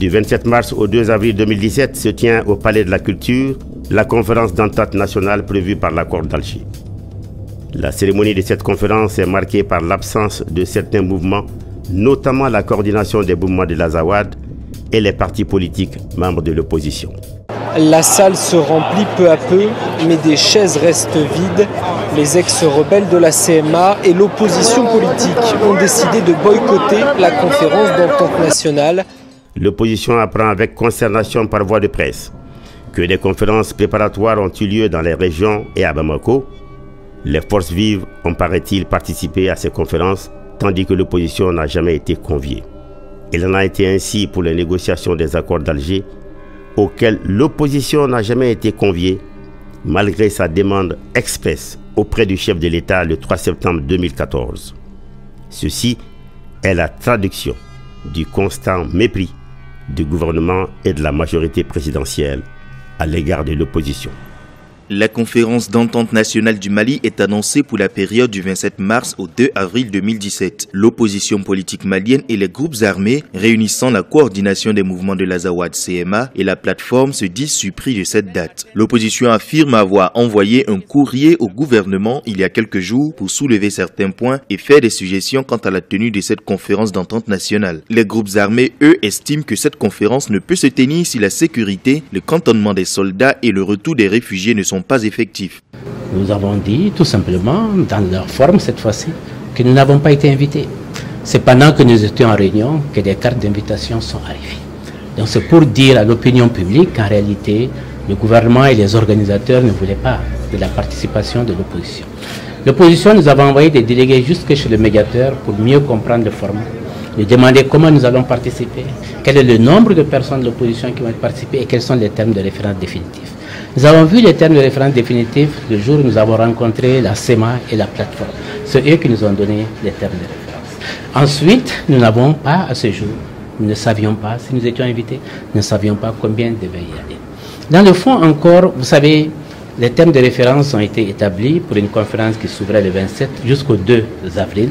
Du 27 mars au 2 avril 2017 se tient au Palais de la Culture la conférence d'entente nationale prévue par l'accord d'Alger. La cérémonie de cette conférence est marquée par l'absence de certains mouvements, notamment la coordination des mouvements de l'Azawad et les partis politiques membres de l'opposition. La salle se remplit peu à peu, mais des chaises restent vides. Les ex-rebelles de la CMA et l'opposition politique ont décidé de boycotter la conférence d'entente nationale. L'opposition apprend avec consternation par voie de presse que des conférences préparatoires ont eu lieu dans les régions et à Bamako. Les forces vives ont, paraît-il, participé à ces conférences, tandis que l'opposition n'a jamais été conviée. Il en a été ainsi pour les négociations des accords d'Alger, auxquelles l'opposition n'a jamais été conviée, malgré sa demande expresse auprès du chef de l'État le 3 septembre 2014. Ceci est la traduction du constant mépris du gouvernement et de la majorité présidentielle à l'égard de l'opposition. La conférence d'entente nationale du Mali est annoncée pour la période du 27 mars au 2 avril 2017. L'opposition politique malienne et les groupes armés réunissant la coordination des mouvements de l'Azawad CMA et la plateforme se disent surpris de cette date. L'opposition affirme avoir envoyé un courrier au gouvernement il y a quelques jours pour soulever certains points et faire des suggestions quant à la tenue de cette conférence d'entente nationale. Les groupes armés, eux, estiment que cette conférence ne peut se tenir si la sécurité, le cantonnement des soldats et le retour des réfugiés ne sont pas effectifs. Nous avons dit tout simplement, dans leur forme cette fois-ci, que nous n'avons pas été invités. C'est pendant que nous étions en réunion que des cartes d'invitation sont arrivées. Donc c'est pour dire à l'opinion publique qu'en réalité, le gouvernement et les organisateurs ne voulaient pas de la participation de l'opposition. L'opposition, nous avons envoyé des délégués jusque chez le médiateur pour mieux comprendre le format, lui demander comment nous allons participer, quel est le nombre de personnes de l'opposition qui vont participer et quels sont les termes de référence définitifs. Nous avons vu les termes de référence définitifs le jour où nous avons rencontré la CEMA et la plateforme. C'est eux qui nous ont donné les termes de référence. Ensuite, nous n'avons pas à ce jour, nous ne savions pas, si nous étions invités, nous ne savions pas combien devait y aller. Dans le fond encore, vous savez, les termes de référence ont été établis pour une conférence qui s'ouvrait le 27 jusqu'au 2 avril,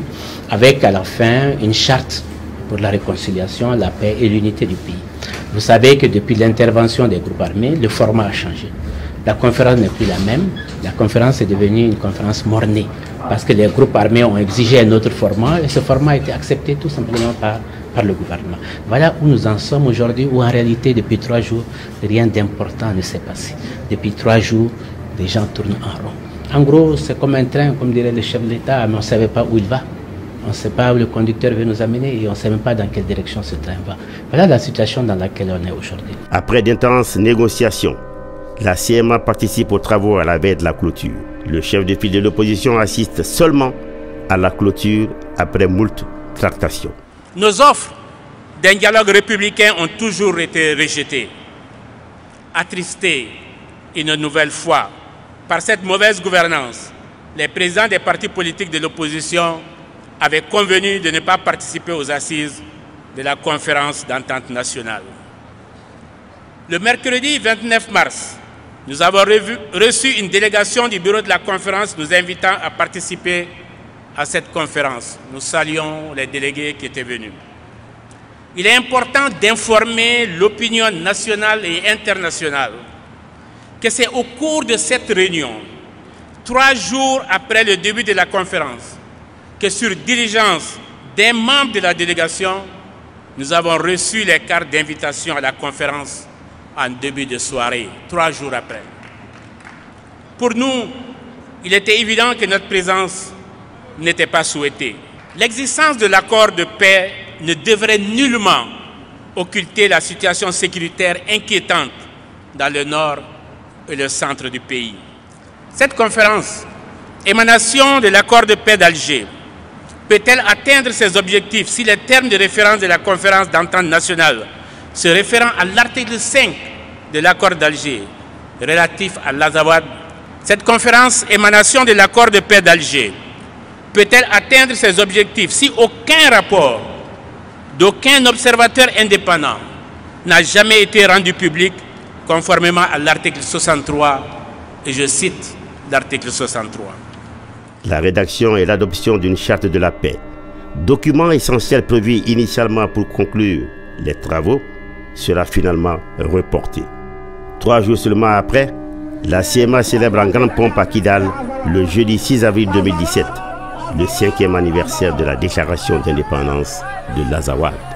avec à la fin une charte pour la réconciliation, la paix et l'unité du pays. Vous savez que depuis l'intervention des groupes armés, le format a changé. La conférence n'est plus la même. La conférence est devenue une conférence mornée parce que les groupes armés ont exigé un autre format et ce format a été accepté tout simplement par le gouvernement. Voilà où nous en sommes aujourd'hui, où en réalité, depuis 3 jours, rien d'important ne s'est passé. Depuis 3 jours, les gens tournent en rond. En gros, c'est comme un train, comme dirait le chef de l'État, mais on ne savait pas où il va. On ne sait pas où le conducteur veut nous amener et on ne sait même pas dans quelle direction ce train va. Voilà la situation dans laquelle on est aujourd'hui. Après d'intenses négociations, la CMA participe aux travaux à la veille de la clôture. Le chef de file de l'opposition assiste seulement à la clôture après moult tractations. Nos offres d'un dialogue républicain ont toujours été rejetées. Attristés une nouvelle fois par cette mauvaise gouvernance, les présidents des partis politiques de l'opposition avaient convenu de ne pas participer aux assises de la conférence d'entente nationale. Le mercredi 29 mars, nous avons reçu une délégation du bureau de la conférence nous invitant à participer à cette conférence. Nous saluons les délégués qui étaient venus. Il est important d'informer l'opinion nationale et internationale que c'est au cours de cette réunion, 3 jours après le début de la conférence, que sur diligence des membres de la délégation, nous avons reçu les cartes d'invitation à la conférence en début de soirée, 3 jours après. Pour nous, il était évident que notre présence n'était pas souhaitée. L'existence de l'accord de paix ne devrait nullement occulter la situation sécuritaire inquiétante dans le nord et le centre du pays. Cette conférence, émanation de l'accord de paix d'Alger, peut-elle atteindre ses objectifs si les termes de référence de la conférence d'entente nationale se référant à l'article 5 de l'accord d'Alger relatif à l'Azawad? Cette conférence, émanation de l'accord de paix d'Alger, peut-elle atteindre ses objectifs si aucun rapport d'aucun observateur indépendant n'a jamais été rendu public conformément à l'article 63, et je cite l'article 63. La rédaction et l'adoption d'une charte de la paix, document essentiel prévu initialement pour conclure les travaux, sera finalement reporté. 3 jours seulement après, la CMA célèbre en grande pompe à Kidal le jeudi 6 avril 2017, le 5e anniversaire de la déclaration d'indépendance de l'Azawad.